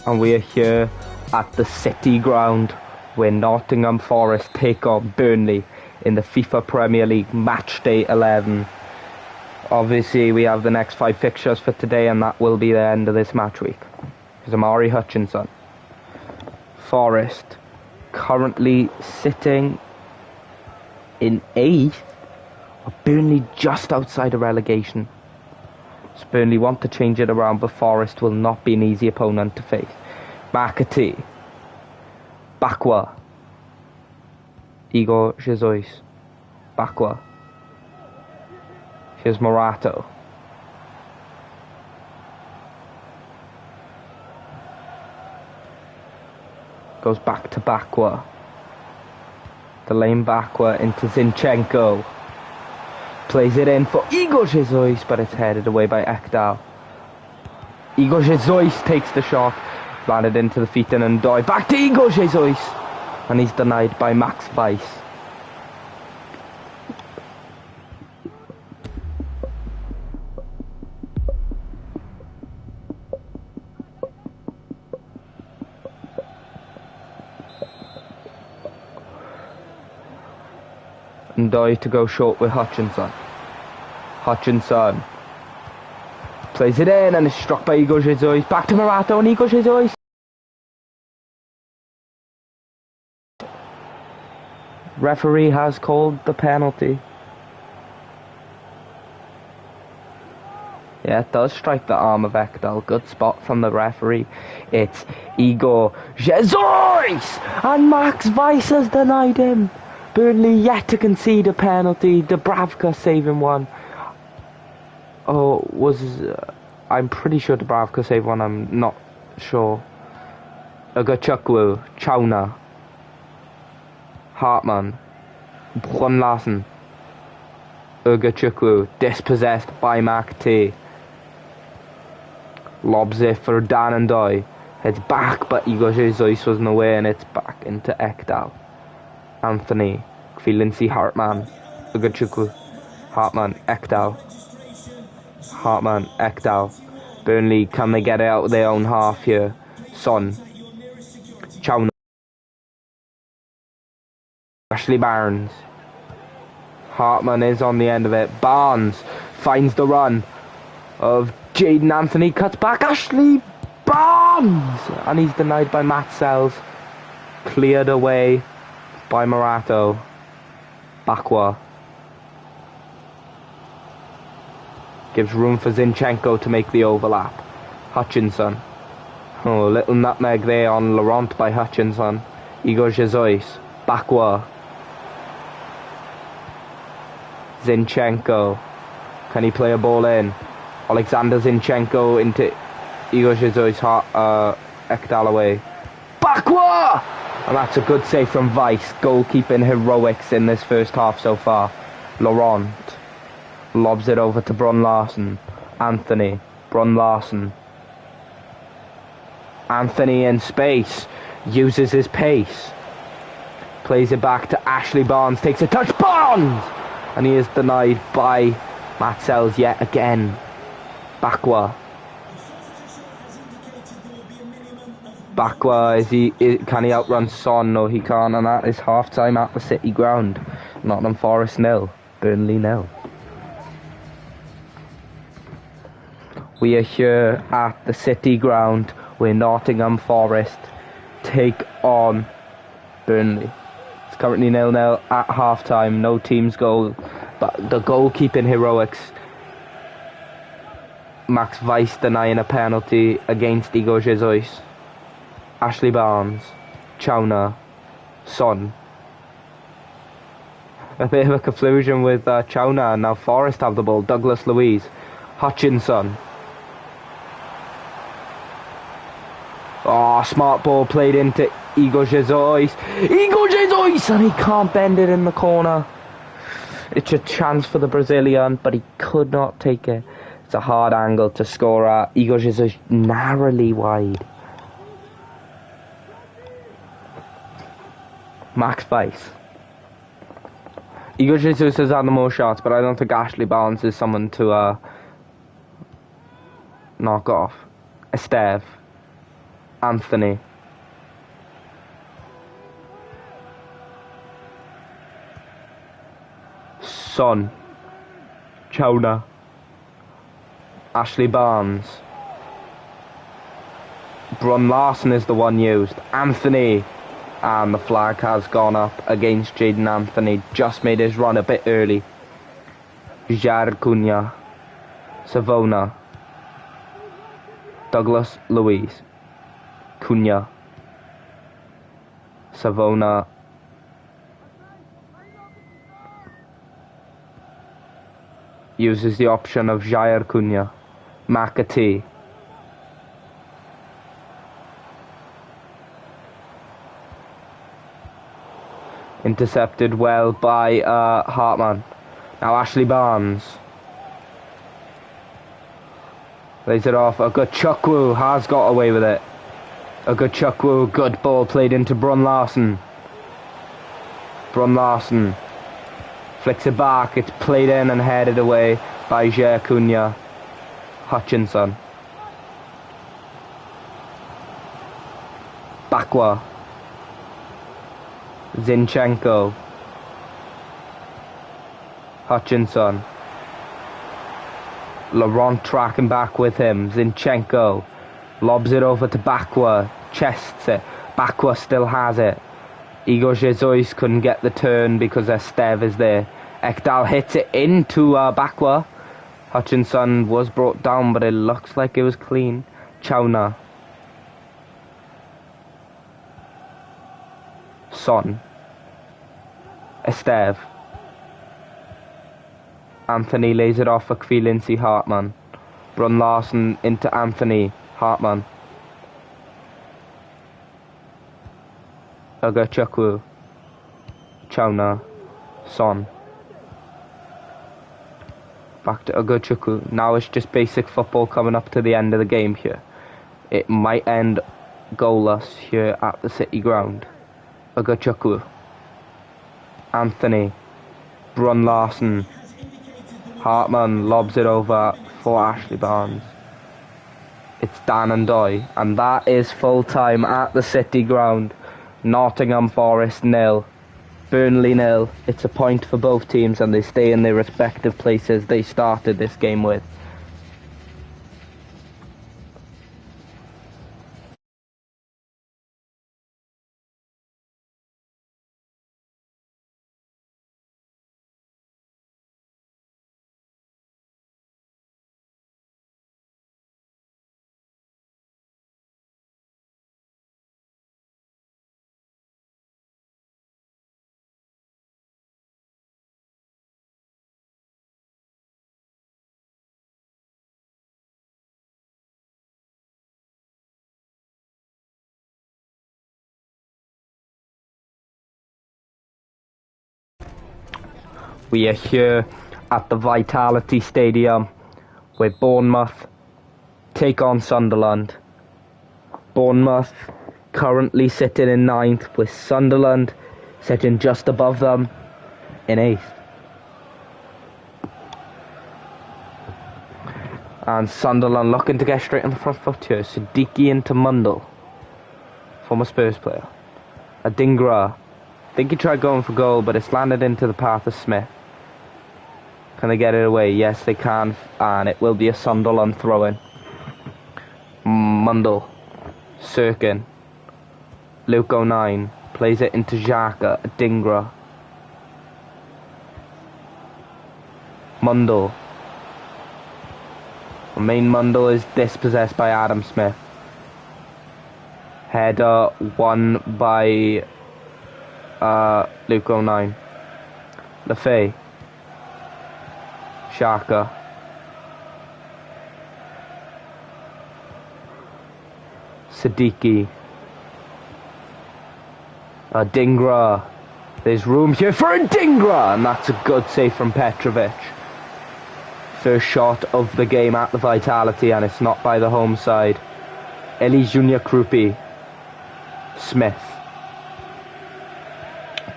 and we are here at the City Ground where Nottingham Forest take on Burnley in the FIFA Premier League match day 11. Obviously we have the next 5 fixtures for today, and that will be the end of this match week. There's Amari Hutchinson. Forest currently sitting in 8th, Burnley just outside of relegation. So Burnley want to change it around, but Forest will not be an easy opponent to face. McAtee, Bakwa, Igor Jesus, Bakwa. Here's Morato. Goes back to Bakwa. The lane Bakwa into Zinchenko. Plays it in for Igor Jesus, but it's headed away by Ekdal. Igor Jesus takes the shot. Landed into the feet and Ndoye. Back to Igor Jesus. And he's denied by Max Weiss. Ndoye to go short with Hutchinson. Hutchinson plays it in and is struck by Igor Jesus. Back to Morato and Igor Jesus. Referee has called the penalty. Yeah, it does strike the arm of Ekdal. Good spot from the referee. It's Igor Jesus! And Max Weiss has denied him. Burnley yet to concede a penalty. Dubravka saving one. I'm pretty sure Dubravka saved one, I'm not sure. Ugachukwu, Chauna, Hartman, Brun Larsen, Ugachukwu, dispossessed by McAtee. Lobs it for Dan Ndoye. It's back, but Igor Jesus wasn't away, and it's back into Ekdal. Anthony, Kvilinci, Hartman, Ugachukwu, Hartman, Ekdal. Hartman, Ekdal. Burnley, can they get it out of their own half here? Son. Chauna. Ashley Barnes. Hartman is on the end of it. Barnes finds the run of Jaden Anthony. Cuts back. Ashley Barnes! And he's denied by Matt Sells. Cleared away by Morato. Bakwa. Gives room for Zinchenko to make the overlap. Hutchinson. Oh, a little nutmeg there on Laurent by Hutchinson. Igor Jesus. Bakwa. Zinchenko. Can he play a ball in? Alexander Zinchenko into Igor Jesus. Ekdal away. Bakwa! And that's a good save from Weiss. Goalkeeping heroics in this first half so far. Laurent lobs it over to Brun Larsen. Anthony. Brun Larsen. Anthony in space. Uses his pace. Plays it back to Ashley Barnes. Takes a touch. Barnes! And he is denied by Matt Sells yet again. Bakwa. Bakwa, can he outrun Son? No, he can't, and that is half time at the City Ground. Nottingham Forest 0, Burnley 0. We are here at the City Ground where Nottingham Forest take on Burnley. It's currently 0-0 at half time, no team's goal, but the goalkeeping heroics. Max Weiss denying a penalty against Igor Jesus. Ashley Barnes, Chauna, Son. A bit of a confusion with Chauna, and now Forest have the ball. Douglas Luiz, Hutchinson. Oh, smart ball played into Igor Jesus. Igor Jesus! And he can't bend it in the corner. It's a chance for the Brazilian, but he could not take it. It's a hard angle to score at. Igor Jesus narrowly wide. Max Weiss. Igor Jesus has had the most shots, but I don't think Ashley Barnes is someone to knock off. Esteve. Anthony. Son. Chowna. Ashley Barnes. Brun Larson is the one used. Anthony. And the flag has gone up against Jaden Anthony. Just made his run a bit early. Jared Cunha. Savona. Douglas Louise. Cunha. Savona. Uses the option of Jair Cunha. McAtee. Intercepted well by Hartman. Now Ashley Barnes. Lays it off. Ogachukwu has got away with it. Ogachukwu, good ball played into Brun Larson. Brun Larson flicks it back. It's played in and headed away by Jair Cunha. Hutchinson. Bakwa. Zinchenko. Hutchinson. Laurent tracking back with him. Zinchenko lobs it over to Bakwa. Chests it. Bakwa still has it. Igor Jesus couldn't get the turn because Esteve is there. Ekdal hits it into Bakwa. Hutchinson was brought down, but it looks like it was clean. Chowna. Son. Esteve. Anthony lays it off for Kvilinci Hartman. Brun Larson into Anthony. Hartman. Ogachukwu. Chowna. Son. Back to Ogachukwu. Now it's just basic football coming up to the end of the game here. It might end goalless here at the City ground. Ogachukwu. Anthony. Brun Larson. Hartman lobs it over for Ashley Barnes. It's Dan and Doy, and that is full time at the City ground. Nottingham Forest 0, Burnley 0. It's a point for both teams, and they stay in their respective places they started this game with. We are here at the Vitality Stadium where Bournemouth take on Sunderland. Bournemouth currently sitting in 9th, with Sunderland sitting just above them in 8th. And Sunderland looking to get straight on the front foot here. Siddiqui into Mundle, former Spurs player. Adingra, I think he tried going for goal, but it's landed into the path of Smith. Can they get it away? Yes, they can, and it will be a Sunderland throw-in. Mundle, Sirkin, Luke 09 plays it into Xhaka. Adingra, Mundle. Main Mundle is dispossessed by Adam Smith. Header won by Luke 09. Lefay. Xhaka. Siddiqui. Adingra. There's room here for Adingra, and that's a good save from Petrovic. First shot of the game at the Vitality, and it's not by the home side. Eli Junior Krupi. Smith.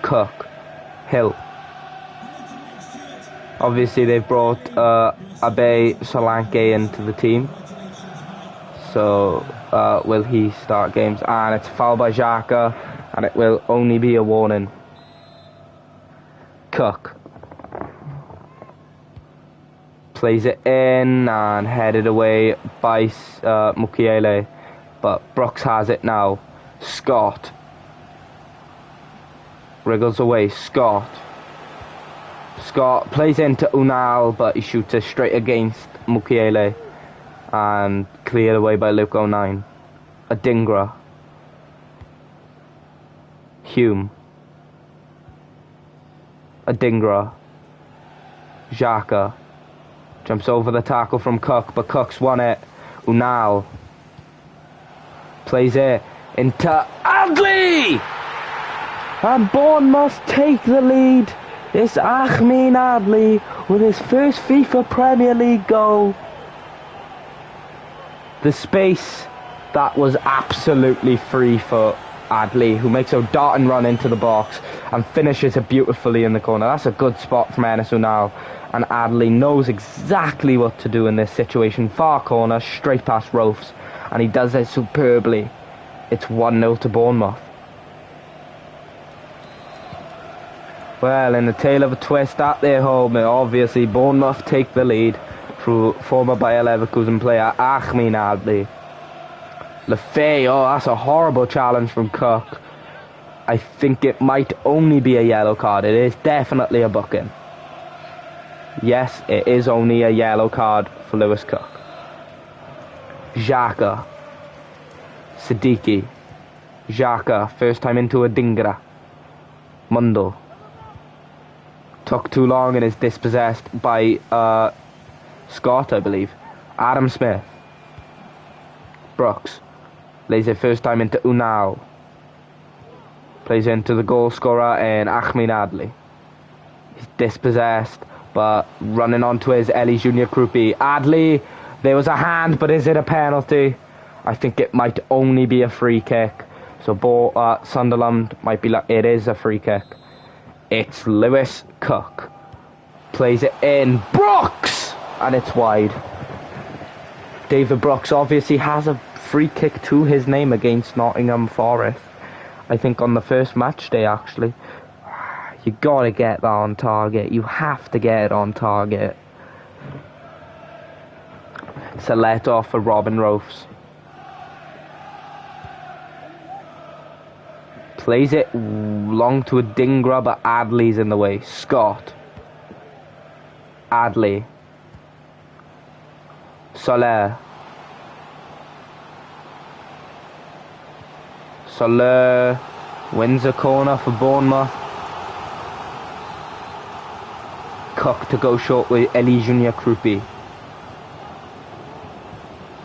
Cook. Hill. Obviously they've brought Abe Solanke into the team, so will he start games. And it's foul by Xhaka, and it will only be a warning. Cook plays it in and headed away by Mukiele, but Brooks has it now. Scott wriggles away. Scott plays into Unal, but he shoots it straight against Mukiele and cleared away by Luke 09. Adingra. Hume. Adingra. Xhaka. Jumps over the tackle from Cook, but Cook's won it. Unal. Plays it into Adley! And Bournemouth take the lead. It's Ahmed Adley with his first FIFA Premier League goal. The space, that was absolutely free for Adley, who makes a dart and run into the box and finishes it beautifully in the corner. That's a good spot from Enes Unal, and Adley knows exactly what to do in this situation. Far corner, straight past Rofes, and he does it superbly. It's 1-0 to Bournemouth. Well, in the tale of a twist at their home, obviously Bournemouth take the lead through former Bayer Leverkusen player Ahmed Adley. Lefay, oh, that's a horrible challenge from Cook. I think it might only be a yellow card. It is definitely a booking. Yes, it is only a yellow card for Lewis Cook. Xhaka. Siddiqui. Xhaka, first time into a Dingra. Mundle. Took too long and is dispossessed by Scott, I believe. Adam Smith. Brooks. Lays it first time into Unal. Plays into the goal scorer and Ahmed Adley. He's dispossessed, but running onto his Ellie Junior Krupi. Adley, there was a hand, but is it a penalty? I think it might only be a free kick. So Sunderland might be like, it is a free kick. It's Lewis Cook. Plays it in. Brooks! And it's wide. David Brooks obviously has a free kick to his name against Nottingham Forest. I think on the first match day, actually. You gotta get that on target. You have to get it on target. It's a let off for Robin Rofes. Plays it long to a Dingra, but Adley's in the way. Scott. Adley. Soler. Soler wins a corner for Bournemouth. Cook to go short with Ellie Junior Krupi.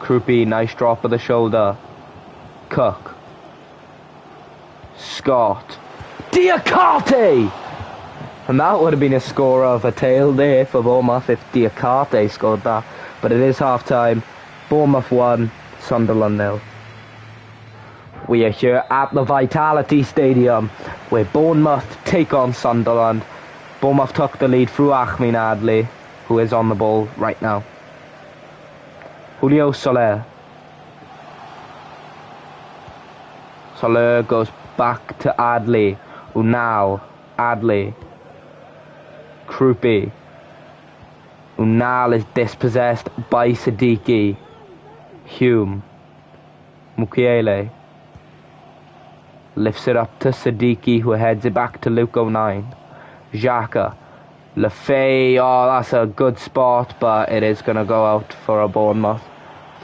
Krupi, nice drop of the shoulder. Cook. Scott. Diakate! And that would have been a score of a tail there for Bournemouth if Diakate scored that. But it is half time. Bournemouth 1, Sunderland 0. We are here at the Vitality Stadium where Bournemouth take on Sunderland. Bournemouth took the lead through Ahmed Adley, who is on the ball right now. Julio Soler. Soler goes back to Adley. Unal. Adley. Krupi. Unal is dispossessed by Siddiqui. Hume. Mukiele. Lifts it up to Siddiqui, who heads it back to Luke 09. Xhaka. Lefay, oh, that's a good spot, but it is going to go out for a Bournemouth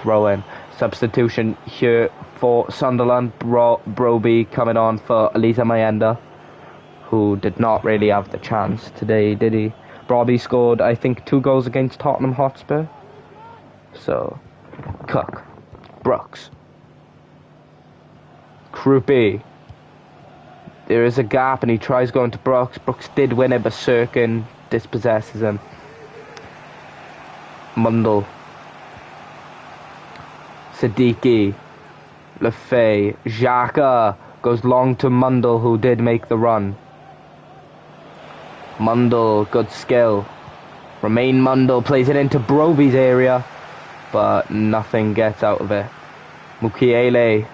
throw-in. Substitution here for Sunderland. Broby coming on for Elisa Mayenda, who did not really have the chance today, did he? Broby scored, I think, 2 goals against Tottenham Hotspur. So, Cook. Brooks. Krupi. There is a gap and he tries going to Brooks. Brooks did win it, but Sirkin dispossesses him. Mundle. Siddiqui. Lefay. Xhaka goes long to Mundle, who did make the run. Mundle, good skill. Mundle plays it into Broby's area, but nothing gets out of it. Mukiele,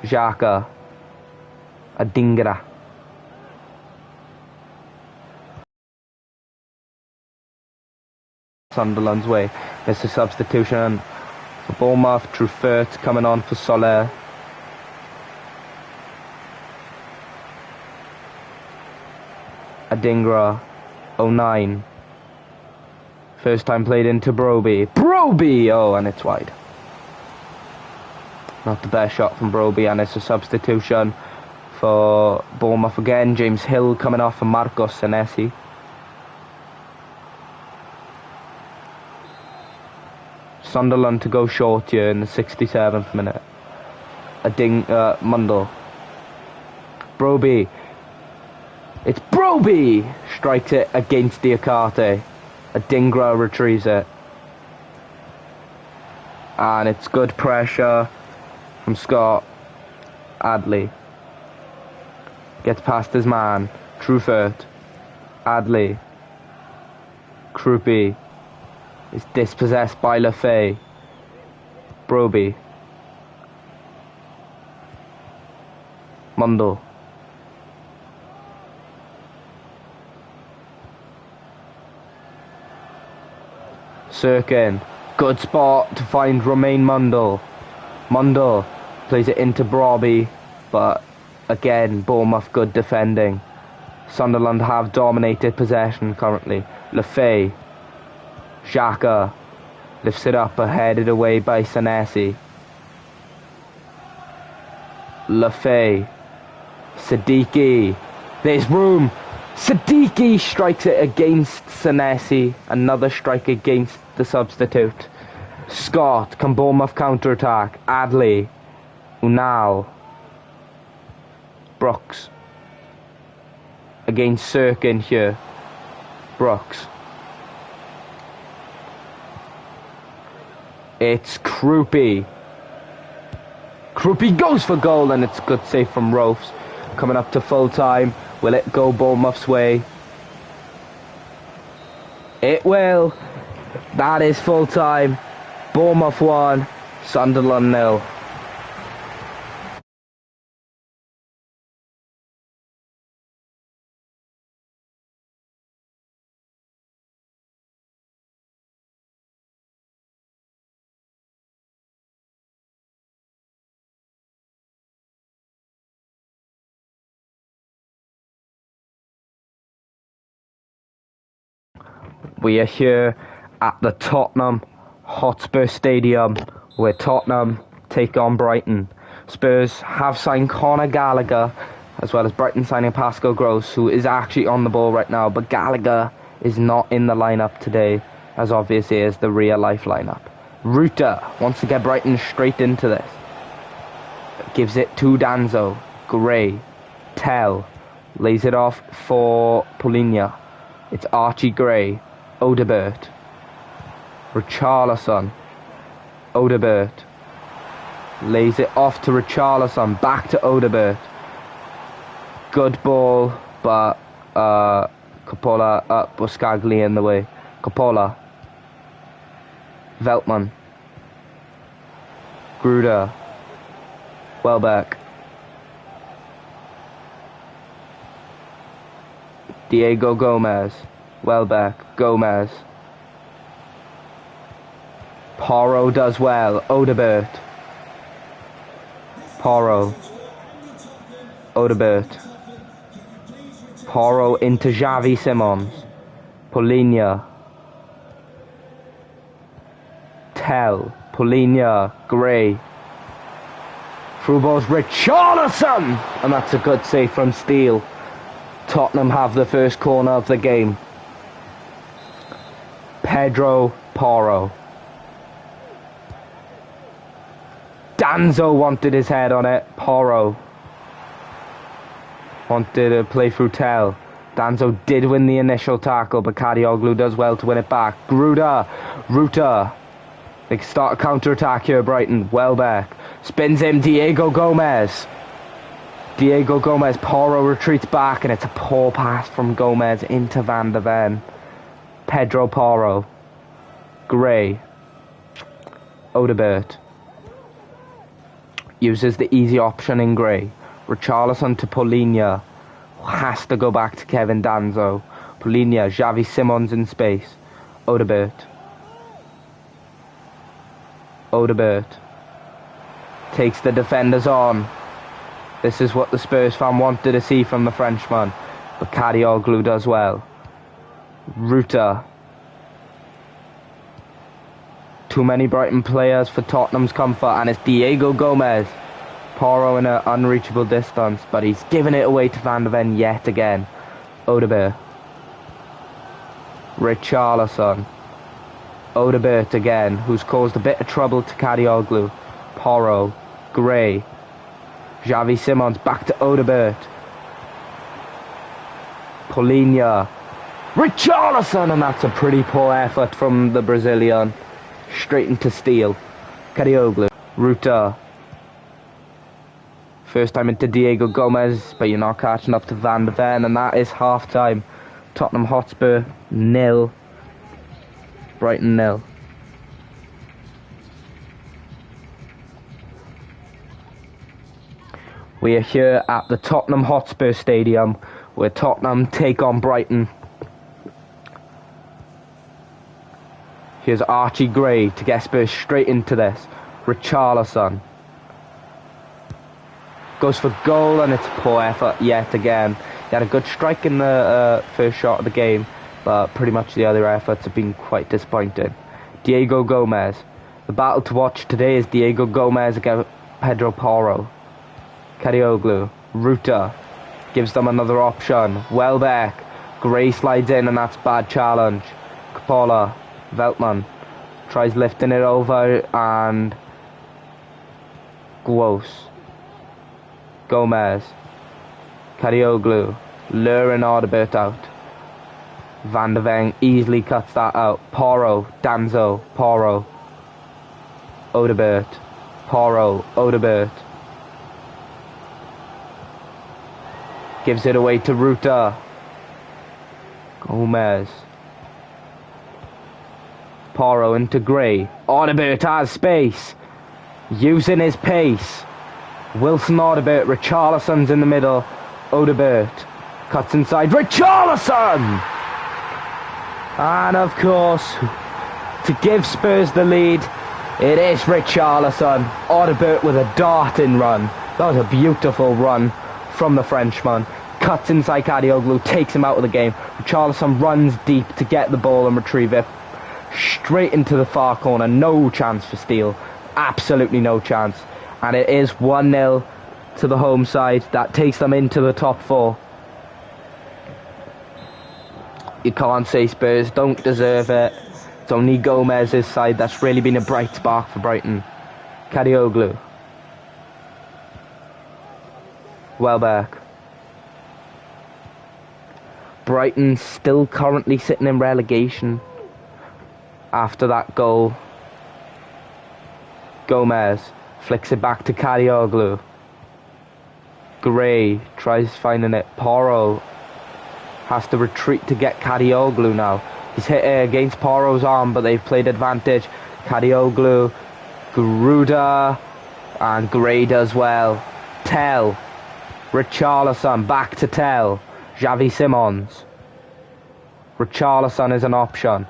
Xhaka, Adingra. Sunderland's way. It's a substitution for Bournemouth. Truffert coming on for Soler. Adingra, 09. First time played into Broby. Broby! Oh, and it's wide. Not the best shot from Broby, and it's a substitution for Bournemouth again. James Hill coming off for Marcos Senesi. Sunderland to go short here in the 67th minute. Mundle. Broby. It's Broby! Strikes it against Diakate. Adingra retrieves it. And it's good pressure from Scott. Adley. Gets past his man. Truffert. Adley. Krupi is dispossessed by Lefay. Broby. Mundle. Sirkin. Good spot to find Romain Mundle. Mundle plays it into Broby, but again, Bournemouth good defending. Sunderland have dominated possession currently. Lefay. Xhaka lifts it up, headed away by Senesi. Lefay. Siddiqui. There's room. Siddiqui strikes it against Senesi. Another strike against the substitute. Scott. Can Bournemouth counter-attack? Adley. Unal. Brooks. Against Sirkin here. Brooks. It's Krupi. Krupi goes for goal, and it's a good save from Rofes. Coming up to full time. Will it go Bournemouth's way? It will. That is full time. Bournemouth 1, Sunderland 0. We are here at the Tottenham Hotspur Stadium, where Tottenham take on Brighton. Spurs have signed Conor Gallagher, as well as Brighton signing Pascal Gross, who is actually on the ball right now, but Gallagher is not in the lineup today, as obviously is the real life lineup. Ruta wants to get Brighton straight into this. Gives it to Danzo. Gray. Tell. Lays it off for Polinia. It's Archie Gray. Odebert. Richarlison. Odebert. Lays it off to Richarlison. Back to Odebert. Good ball, but Coppola up, Buscagli in the way. Coppola. Veltman. Gruder. Welbeck. Diego Gomez. Welbeck. Gomez. Porro does well. Odebert. Porro. Odebert. Porro into Xavi Simons. Polinia. Tell. Polinia. Gray. Through balls Richarlison! And that's a good save from Steele. Tottenham have the first corner of the game. Pedro Porro. Danzo wanted his head on it. Porro wanted to play through Tell. Danzo did win the initial tackle, but Kadioglu does well to win it back. Gruda. Ruta. They start a counter-attack here, Brighton. Welbeck. Spins him. Diego Gomez. Diego Gomez. Porro retreats back, and it's a poor pass from Gomez into Van de Ven. Pedro Porro. Gray. Odebert. uses the easy option in grey. Richarlison to Polinia. Has to go back to Kevin Danzo. Polinia, Xavi Simons in space. Odebert. Takes the defenders on. This is what the Spurs fan wanted to see from the Frenchman. But Kadioglu does well. Ruta. Too many Brighton players for Tottenham's comfort, and it's Diego Gomez. Porro in an unreachable distance, but he's given it away to Van de Ven yet again. Odebert. Richarlison. Odebert again, who's caused a bit of trouble to Kadioglu. Porro. Gray. Xavi Simons back to Odebert. Polinia. Richarlison, and that's a pretty poor effort from the Brazilian. Straight into steal. Kadioglu. Ruta. First time into Diego Gomez, but you're not catching up to Van de Ven, and that is half time. Tottenham Hotspur 0. Brighton 0. We are here at the Tottenham Hotspur Stadium, where Tottenham take on Brighton. Here's Archie Gray to get Spurs straight into this. Richarlison. Goes for goal, and it's a poor effort yet again. He had a good strike in the first shot of the game, but pretty much the other efforts have been quite disappointing. Diego Gomez. The battle to watch today is Diego Gomez against Pedro Porro. Kadioglu. Ruta. Gives them another option. Welbeck. Gray slides in, and that's bad challenge. Coppola. Veltman. Tries lifting it over, and Gross. Gomez. Kadioglu. Luring Odebert out. Van de Ven easily cuts that out. Porro. Danzo. Porro. Odebert. Porro. Odebert. Gives it away to Ruta. Gomez. Porro into Gray. Odebert has space. Using his pace. Wilson Odebert. Richarlison's in the middle. Odebert. Cuts inside. Richarlison! And of course, to give Spurs the lead, it is Richarlison. Odebert with a darting run. That was a beautiful run from the Frenchman. Cuts inside Kadioglu, takes him out of the game. Richarlison runs deep to get the ball and retrieve it. Straight into the far corner. No chance for steal. Absolutely no chance. And it is 1-0 to the home side. That takes them into the top 4. You can't say Spurs don't deserve it. It's only Gomez's side that's really been a bright spark for Brighton. Kadioglu. Welbeck. Brighton still currently sitting in relegation after that goal. Gomez flicks it back to Kadioglu. Gray tries finding it. Porro has to retreat to get Kadioglu now. He's hit it against Porro's arm, but they've played advantage. Kadioglu, Garuda, and Gray does well. Tell. Richarlison back to Tell. Xavi Simons. Richarlison is an option.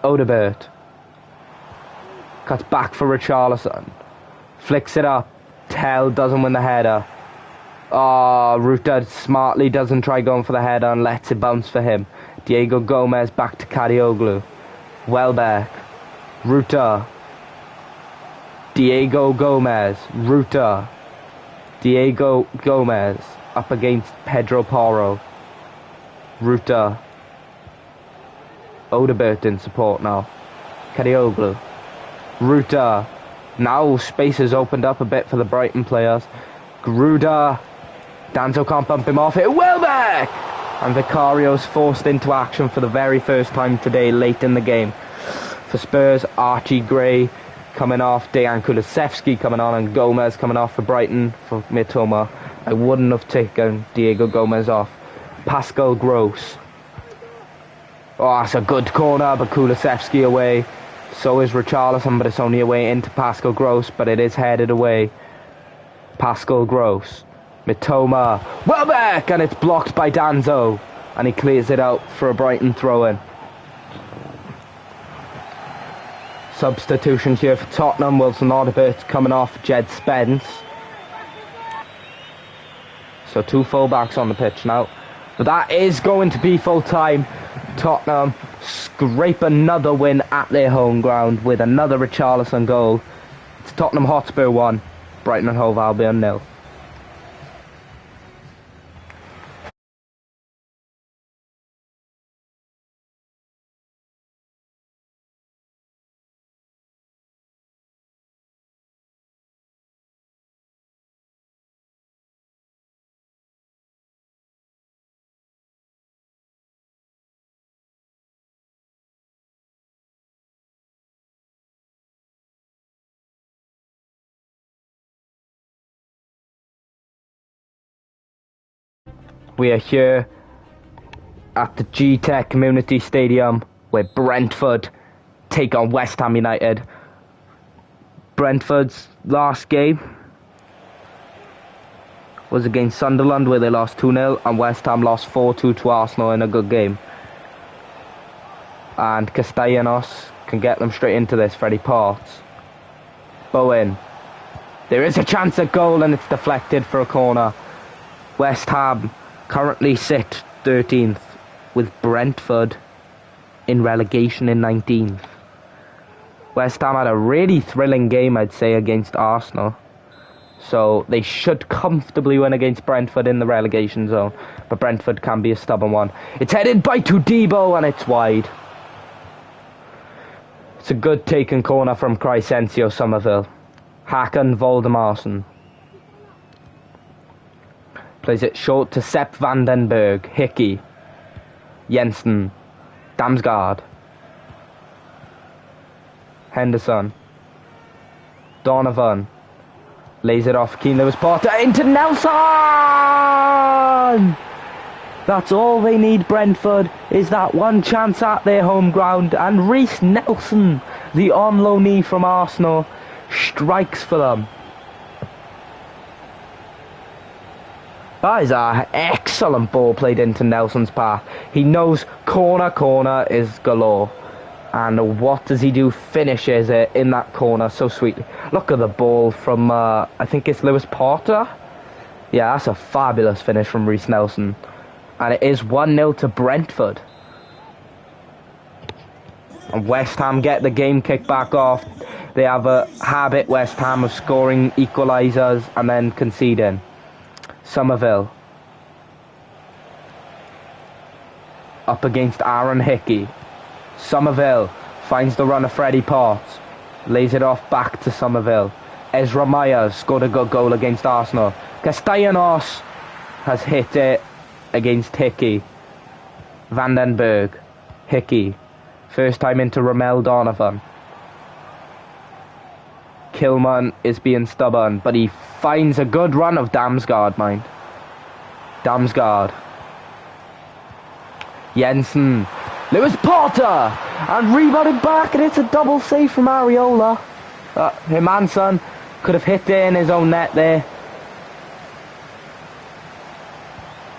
Odebert. Cuts back for Richarlison. Flicks it up. Tell doesn't win the header. Oh, Ruta smartly doesn't try going for the header and lets it bounce for him. Diego Gomez back to Kadioglu. Welbeck. Ruta. Diego Gomez. Ruta. Diego Gomez up against Pedro Porro. Ruta. Odebert in support now. Kadioglu. Ruta. Now space has opened up a bit for the Brighton players. Garuda. Danzo can't bump him off it. Welbeck! And Vicario's forced into action for the very first time today, late in the game. For Spurs, Archie Gray coming off, Dejan Kulusevski coming on, and Gomez coming off for Brighton for Mitoma. I wouldn't have taken Diego Gomez off. Pascal Gross. Oh, that's a good corner, but Kulusevski away. So is Richarlison, but it's only away into Pascal Gross, but it is headed away. Pascal Gross. Mitoma. Welbeck! And it's blocked by Danzo. And he clears it out for a Brighton throw-in. Substitution here for Tottenham. Wilson Audibert coming off Jed Spence. So 2 fullbacks on the pitch now. But that is going to be full time. Tottenham scrape another win at their home ground with another Richarlison goal. It's Tottenham Hotspur 1, Brighton and Hove Albion 0. We are here at the G-Tech Community Stadium where Brentford take on West Ham United. Brentford's last game was against Sunderland where they lost 2-0 and West Ham lost 4-2 to Arsenal in a good game. And Castellanos can get them straight into this. Freddie Potts. Bowen. There is a chance at goal and it's deflected for a corner. West Ham currently sit 13th with Brentford in relegation in 19th. West Ham had a really thrilling game, I'd say, against Arsenal. So they should comfortably win against Brentford in the relegation zone. But Brentford can be a stubborn one. It's headed by Tudebo and it's wide. It's a good taken corner from Crescencio Somerville. Hakan Voldemarsen. Plays it short to Sepp van den Berg. Hickey. Jensen. Damsgaard. Henderson. Donovan. Lays it off Keane Lewis-Potter into Nelson! That's all they need, Brentford, is that one chance at their home ground. And Reece Nelson, the on-loanee from Arsenal, strikes for them. That is an excellent ball played into Nelson's path. He knows corner is galore. And what does he do? Finishes it in that corner so sweetly. Look at the ball from, I think it's Lewis-Potter. Yeah, that's a fabulous finish from Reece Nelson. And it is 1-0 to Brentford. And West Ham get the game kicked back off. They have a habit, West Ham, of scoring equalisers and then conceding. Somerville. Up against Aaron Hickey. Somerville finds the run of Freddie Potts. Lays it off back to Somerville. Ezra Myers scored a good goal against Arsenal. Castellanos has hit it against Hickey. Van den Berg. Hickey. First time into Ramel Donovan. Kilman is being stubborn, but he finds a good run of Damsgaard, mind. Damsgaard. Jensen. Lewis-Potter! And rebounded back, and it's a double save from Areola. Hermansson could have hit it in his own net there.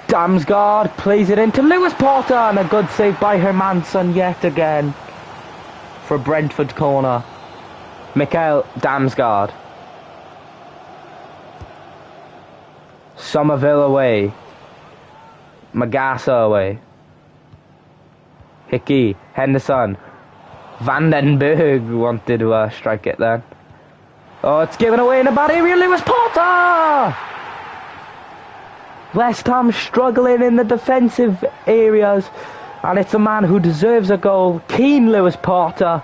Damsgaard plays it into Lewis-Potter, and a good save by Hermansson yet again for Brentford corner. Mikael Damsgaard. Somerville away. Magassa away. Hickey. Henderson. Van den Berg wanted to strike it then. Oh, it's given away in a bad area. Lewis-Potter! West Ham struggling in the defensive areas. And it's a man who deserves a goal. Keane Lewis-Potter.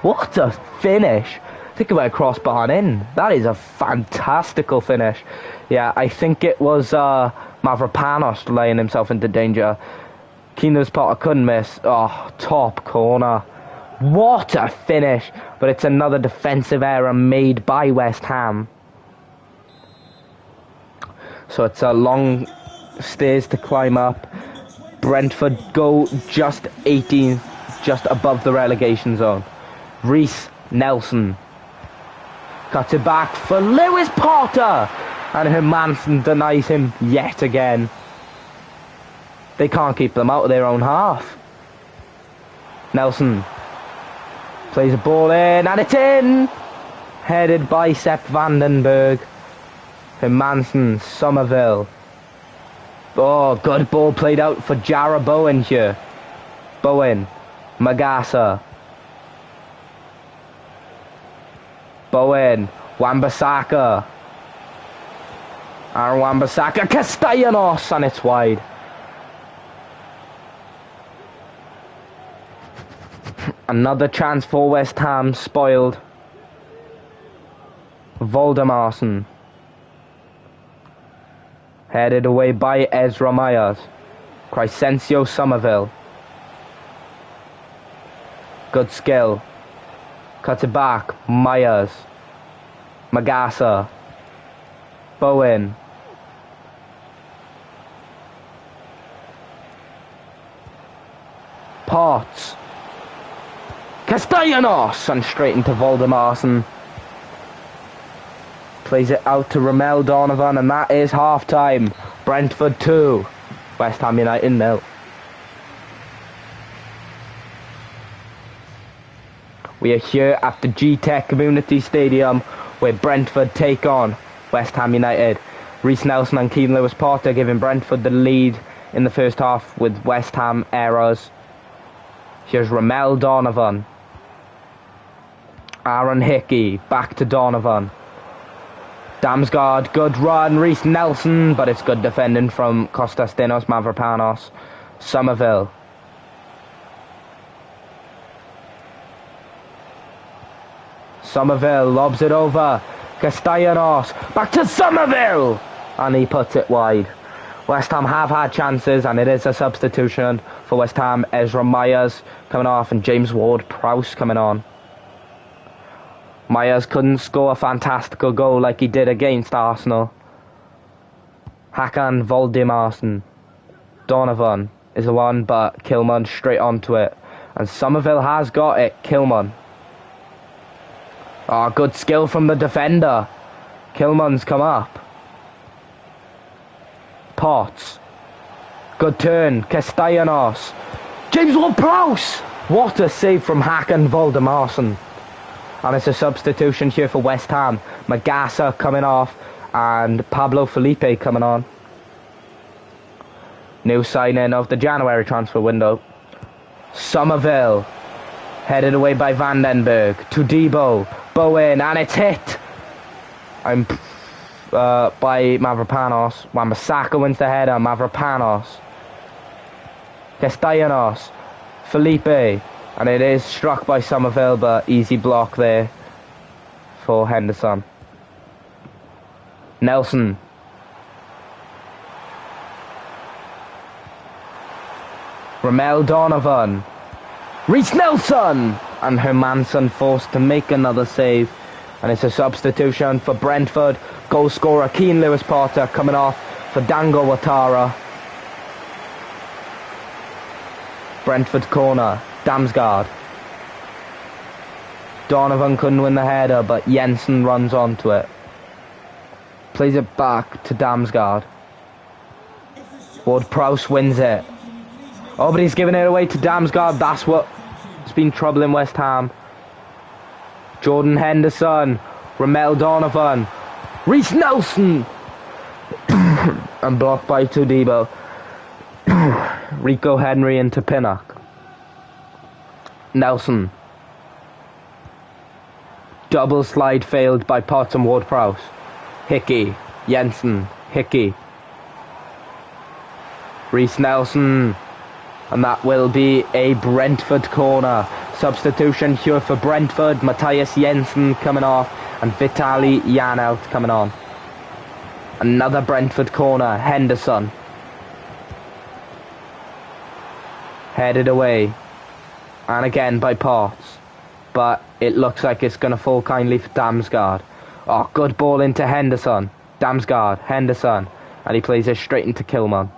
What a finish. Think about a crossbar and in. That is a fantastical finish. Yeah, I think it was Mavropanos laying himself into danger. Keane Lewis-Potter couldn't miss. Oh, top corner. What a finish. But it's another defensive error made by West Ham. So it's a long stairs to climb up. Brentford go just 18th, just above the relegation zone. Reece Nelson cuts it back for Lewis-Potter. And Hermansen denies him yet again. They can't keep them out of their own half. Nelson plays a ball in, and it's in! Headed by Sepp Vandenberg. Hermansen, Somerville. Oh, good ball played out for Jarrah Bowen here. Bowen, Magasa. Bowen, Wan-Bissaka. And Wan-Bissaka, Castellanos, and it's wide. Another chance for West Ham spoiled. Voldemarsen. Headed away by Ezra Myers. Crescencio Somerville. Good skill. Cuts it back. Myers. Magasa. Bowen. Potts. Castellanos! And straight into Voldemarsen. Plays it out to Ramel Donovan, and that is half-time. Brentford 2. West Ham United 0. We are here at the G-Tech Community Stadium, where Brentford take on West Ham United. Reece Nelson and Keane Lewis-Potter giving Brentford the lead in the first half with West Ham errors. Here's Ramel Donovan. Aaron Hickey, back to Donovan. Damsgaard, good run. Reece Nelson, but it's good defending from Konstantinos Mavropanos. Somerville. Somerville lobs it over. Castellanos, back to Somerville! And he puts it wide. West Ham have had chances, and it is a substitution for West Ham. Ezra Myers coming off, and James Ward-Prowse coming on. Myers couldn't score a fantastical goal like he did against Arsenal. Hakan Voldemarsen. Donovan is the one, but Kilman straight onto it. And Somerville has got it. Kilman. Oh, good skill from the defender. Kilman's come up. Potts. Good turn. Castellanos. James Ward-Prowse. What a save from Hakan Voldemarsen. And it's a substitution here for West Ham. Magasa coming off and Pablo Felipe coming on. New signing of the January transfer window. Somerville. Headed away by Vandenberg. To Debo. Bowen. And it's hit. By Mavropanos. Wan-Bissaka wins the header. Mavropanos. Castellanos. Felipe. And it is struck by Somerville, but easy block there for Henderson. Nelson. Ramel Donovan. Reece Nelson! And Hermansen forced to make another save. And it's a substitution for Brentford. Goal scorer Keane Lewis-Potter coming off for Dango Ouattara. Brentford corner. Damsgaard. Donovan couldn't win the header, but Jensen runs onto it. Plays it back to Damsgaard. Ward-Prowse wins it. Oh, but he's giving it away to Damsgaard. That's what's been troubling West Ham. Jordan Henderson. Ramel Donovan. Reece Nelson. And blocked by Tudebo. Rico Henry into Pinnock. Nelson. Double slide failed by Potts and Ward-Prowse. Hickey. Jensen. Hickey. Reece Nelson. And that will be a Brentford corner. Substitution here for Brentford. Matthias Jensen coming off. And Vitaly Janelt coming on. Another Brentford corner. Henderson. Headed away. And again by Potts. But it looks like it's going to fall kindly for Damsgaard. Oh, good ball into Henderson. Damsgaard. Henderson. And he plays it straight into Kilman.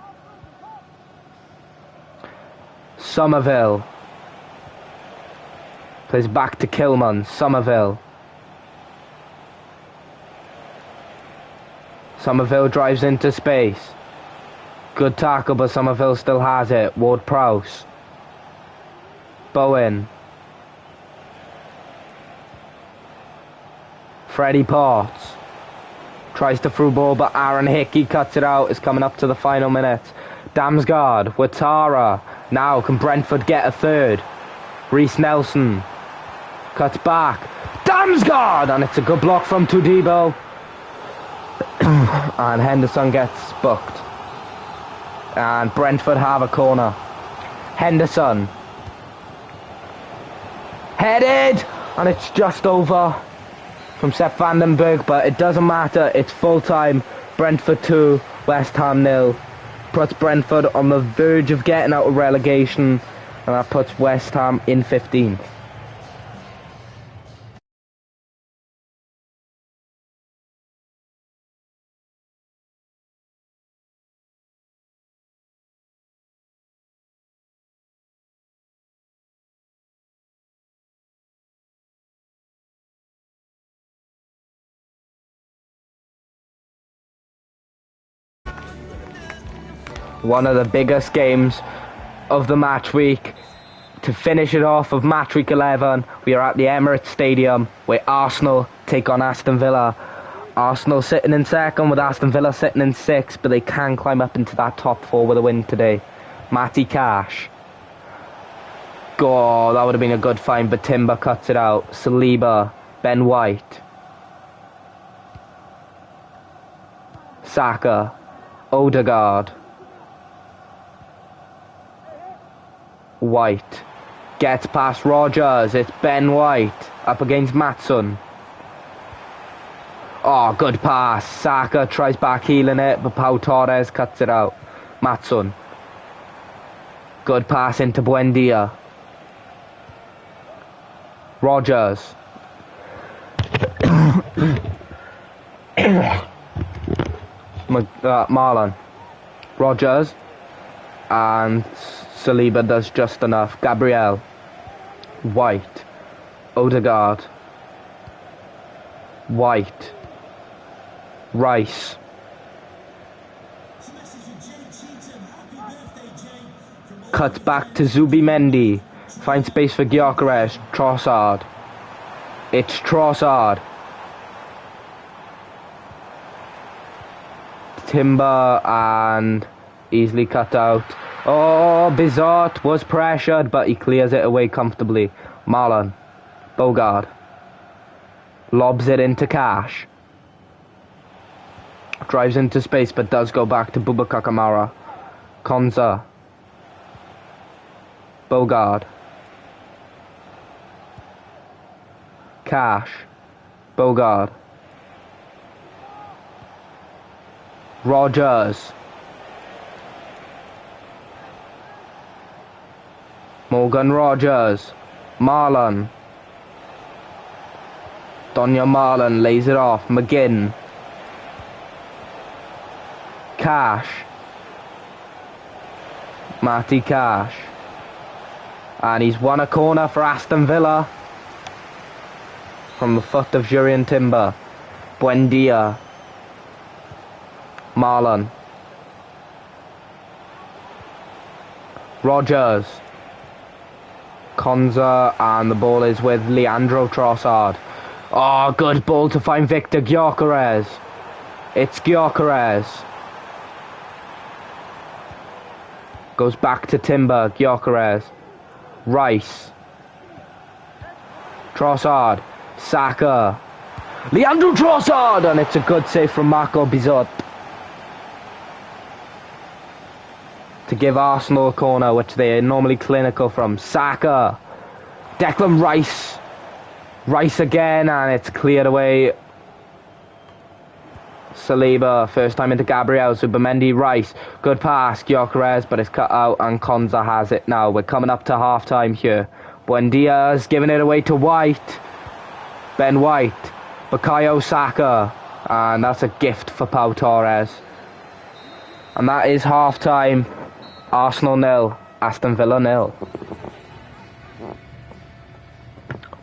Somerville. Plays back to Kilman. Somerville. Somerville drives into space. Good tackle, but Somerville still has it. Ward-Prowse. Bowen. Freddie Potts. Tries to through ball, but Aaron Hickey cuts it out. It's coming up to the final minute. Damsgaard. Watara. Now, can Brentford get a third? Reece Nelson. Cuts back. Damsgaard! And it's a good block from Tudibo. And Henderson gets booked. And Brentford have a corner. Henderson. Headed! And it's just over from Sepp Vandenberg, but it doesn't matter. It's full time. Brentford 2, West Ham 0. Puts Brentford on the verge of getting out of relegation, and that puts West Ham in 15th. One of the biggest games of the match week. To finish it off of match week 11, we are at the Emirates Stadium where Arsenal take on Aston Villa. Arsenal sitting in second with Aston Villa sitting in sixth, but they can climb up into that top four with a win today. Matty Cash. God, that would have been a good find, but Timber cuts it out. Saliba. Ben White. Saka. Odegaard. White gets past Rogers. It's Ben White up against Maatson. Oh, good pass. Saka tries back healing it, but Pau Torres cuts it out. Maatson. Good pass into Buendia. Rogers. Marlon. Rogers. And Saliba does just enough. Gabriel. White. Odegaard. White. Rice. Cuts back to Zubimendi. Finds space for Gyökeres. Trossard. It's Trossard. Timber and easily cut out. Oh, Bizot was pressured, but he clears it away comfortably. Marlon. Bogard. Lobs it into Cash. Drives into space, but does go back to Boubacar Kamara. Konza. Bogard. Cash. Bogard. Rogers. Morgan Rogers. Marlon. Donya Marlon lays it off. McGinn. Cash. Matty Cash. And he's won a corner for Aston Villa. From the foot of Jurrien Timber. Buendia. Marlon. Rogers. Konza, and the ball is with Leandro Trossard. Oh, good ball to find Victor Gyökeres. It's Gyökeres. Goes back to Timber. Gyökeres. Rice. Trossard. Saka. Leandro Trossard, and it's a good save from Marco Bizot to give Arsenal a corner, which they are normally clinical from. Saka. Declan Rice. Rice again, and it's cleared away. Saliba, first time into Gabriel. Zubimendi, Rice. Good pass, Gyökeres, but it's cut out, and Konza has it now. We're coming up to half-time here. Buendia's giving it away to White. Ben White. Bukayo Saka. And that's a gift for Pau Torres. And that is half-time. Arsenal 0, Aston Villa 0.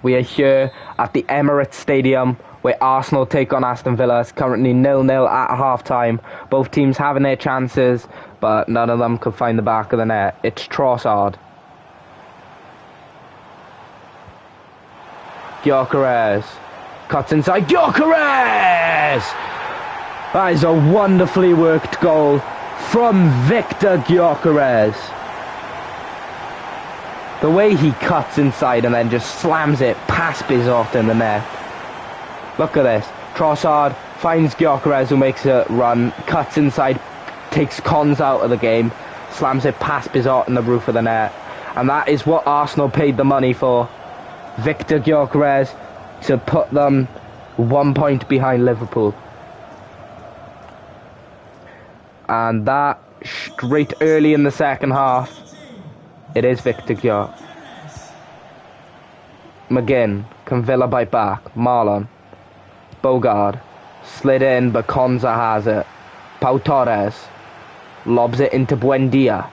We are here at the Emirates Stadium where Arsenal take on Aston Villa. It's currently 0-0 at half-time. Both teams having their chances, but none of them could find the back of the net. It's Trossard. Gyökeres cuts inside. Gyökeres! That is a wonderfully worked goal from Victor Gyökeres. The way he cuts inside and then just slams it past Bizot in the net. Look at this. Trossard finds Gyökeres, who makes a run, cuts inside, takes Cons out of the game, slams it past Bizot in the roof of the net. And that is what Arsenal paid the money for. Victor Gyökeres to put them 1 point behind Liverpool. And that straight early in the second half. It is Victor Gyökeres. McGinn, can Villa bite back? Marlon. Bogard. Slid in, but Konza has it. Pau Torres. Lobs it into Buendia.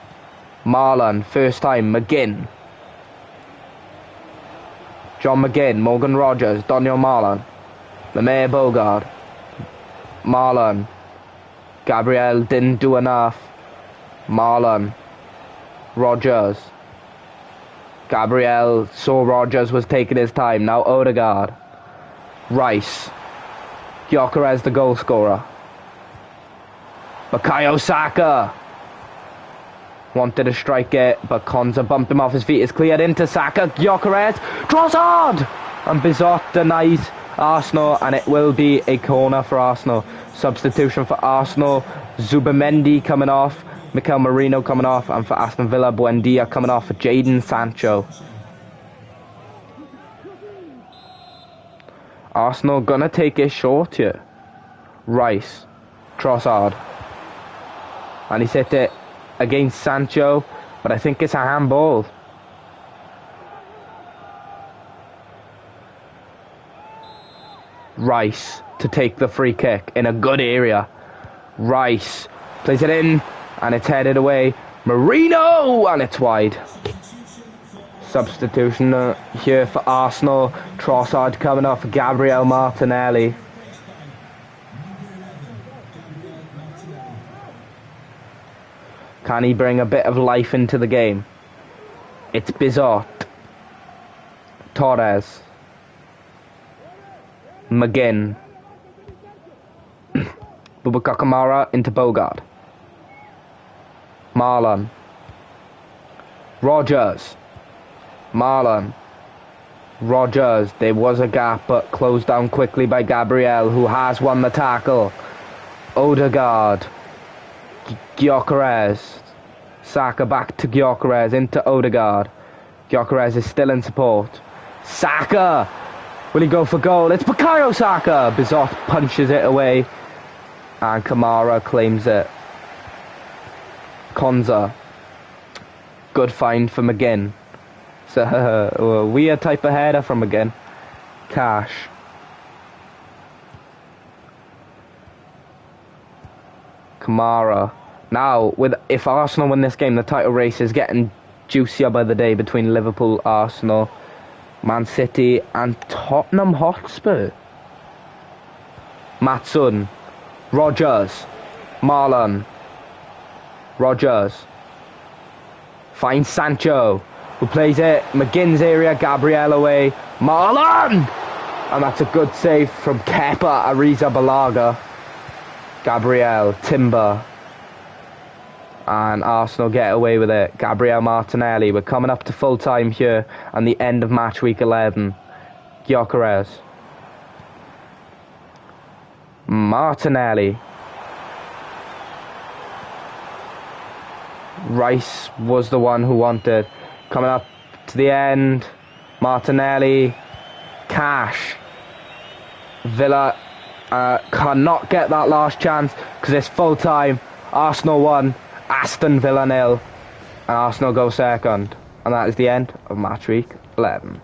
Marlon, first time. McGinn. John McGinn, Morgan Rogers, Daniel Marlon. Lemay Bogard. Marlon. Gabriel didn't do enough. Marlon. Rogers. Gabriel saw Rogers was taking his time. Now Odegaard. Rice. Gyökeres the goal scorer. Bukayo Saka. Wanted to strike it, but Konza bumped him off his feet. It's cleared into Saka. Gyökeres. Trossard! And Bizot denies Arsenal, and it will be a corner for Arsenal. Substitution for Arsenal. Zubamendi coming off. Mikel Merino coming off, and for Aston Villa, Buendia coming off for Jadon Sancho. Arsenal gonna take it short here. Rice. Trossard. And he's hit it against Sancho, but I think it's a handball. Rice to take the free kick in a good area. Rice plays it in, and it's headed away. Merino! And it's wide. Substitution here for Arsenal. Trossard coming off Gabriel Martinelli. Can he bring a bit of life into the game? It's Bizot. Torres. McGinn. Boubacar Kamara into Bogard. Marlon. Rogers. Marlon. Rogers. There was a gap, but closed down quickly by Gabriel, who has won the tackle. Odegaard. Gyökeres. Saka back to Gyökeres, into Odegaard. Gyökeres is still in support. Saka! Will he go for goal? It's Bukayo Saka! Bizot punches it away, and Kamara claims it. Konza. Good find for McGinn. So, a weird type of header from McGinn. Cash. Kamara. Now, if Arsenal win this game, the title race is getting juicier by the day between Liverpool, Arsenal, Man City and Tottenham Hotspur. Matson. Rogers. Marlon. Rogers finds Sancho, who plays it. McGinn's area. Gabriel away. Marlon! And that's a good save from Kepa Arrizabalaga. Gabriel. Timber. And Arsenal get away with it. Gabriel Martinelli. We're coming up to full time here and the end of match week 11. Gyökeres. Martinelli. Rice was the one who wanted. Coming up to the end. Martinelli. Cash. Villa cannot get that last chance because it's full time. Arsenal 1, Aston Villa 0, and Arsenal go second. And that is the end of match week 11.